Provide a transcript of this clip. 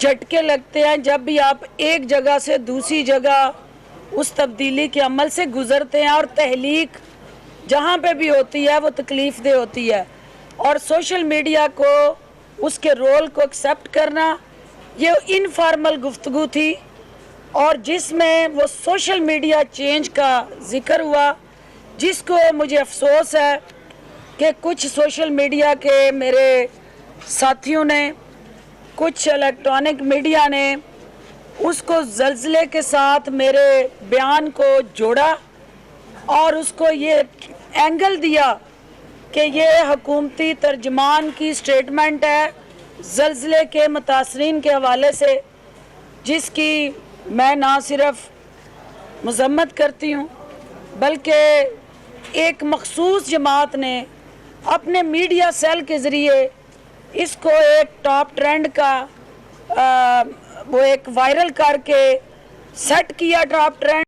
झटके लगते हैं जब भी आप एक जगह से दूसरी जगह उस तब्दीली के अमल से गुज़रते हैं, और तहलीक जहाँ पे भी होती है वो तकलीफ़ दे होती है, और सोशल मीडिया को उसके रोल को एक्सेप्ट करना, ये इनफॉर्मल गुफ्तगू थी और जिसमें वो सोशल मीडिया चेंज का जिक्र हुआ, जिसको मुझे अफसोस है कि कुछ सोशल मीडिया के मेरे साथियों ने, कुछ इलेक्ट्रॉनिक मीडिया ने उसको ज़लज़ले के साथ मेरे बयान को जोड़ा और उसको ये एंगल दिया कि ये हुकूमती तर्जमान की स्टेटमेंट है ज़लज़ले के मुतासरीन के हवाले से, जिसकी मैं ना सिर्फ मज़म्मत करती हूँ बल्कि एक मखसूस जमात ने अपने मीडिया सेल के ज़रिए इसको एक टॉप ट्रेंड का वो एक वायरल करके सेट किया टॉप ट्रेंड।